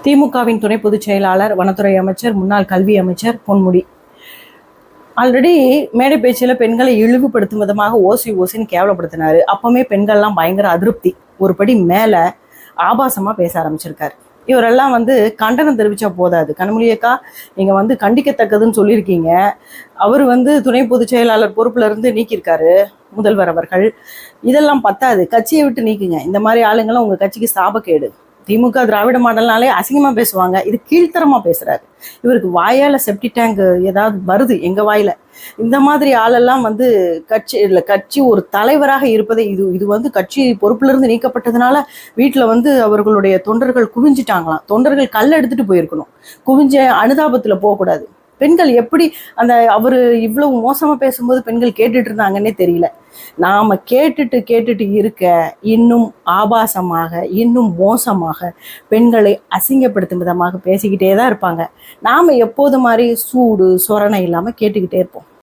திமுகவின் துணை பொதுச் செயலாளர், வனத்துறை அமைச்சர், முன்னாள் கல்வி அமைச்சர் பொன்முடி ஆல்ரெடி மேடை பேச்சில் பெண்களை இழிவுபடுத்தும் விதமாக ஓசின்னு கேவலப்படுத்தினாரு. அப்பவுமே பெண்கள்லாம் பயங்கர அதிருப்தி. ஒரு படி மேலே ஆபாசமாக பேச ஆரம்பிச்சிருக்காரு. இவரெல்லாம் கண்டனம் தெரிவித்தா போதாது. கனிமொழியக்கா, நீங்கள் கண்டிக்கத்தக்கதுன்னு சொல்லியிருக்கீங்க. அவர் துணை பொதுச் செயலாளர் பொறுப்புல இருந்து நீக்கியிருக்காரு முதல்வர் அவர்கள். இதெல்லாம் பத்தாது, கட்சியை விட்டு நீக்குங்க. இந்த மாதிரி ஆளுங்கள்லாம் உங்கள் கட்சிக்கு சாபக்கேடு. திமுக திராவிட மாடல்னாலே அசிங்கமாக பேசுவாங்க. இது கீழ்த்தரமாக பேசுகிறாரு. இவருக்கு வாயால் செப்டி டேங்க் ஏதாவது வருது எங்கள் வாயில். இந்த மாதிரி ஆளெல்லாம் கட்சி ஒரு தலைவராக இருப்பதே இது கட்சி பொறுப்பிலிருந்து நீக்கப்பட்டதுனால வீட்டில் அவர்களுடைய தொண்டர்கள் குவிஞ்சிட்டாங்களாம். தொண்டர்கள் கல் எடுத்துகிட்டு போயிருக்கணும். குவிஞ்ச அனுதாபத்தில் போகக்கூடாது. பெண்கள் எப்படி அவர் இவ்வளவு மோசமாக பேசும்போது பெண்கள் கேட்டுட்டு இருந்தாங்கன்னே தெரியல. நாம் கேட்டுட்டு இருக்க இன்னும் ஆபாசமாக, இன்னும் மோசமாக பெண்களை அசிங்கப்படுத்தும் விதமாக பேசிக்கிட்டே தான் இருப்பாங்க. நாம் எப்போது மாதிரி சூடு சொரணை இல்லாமல் கேட்டுக்கிட்டே இருப்போம்.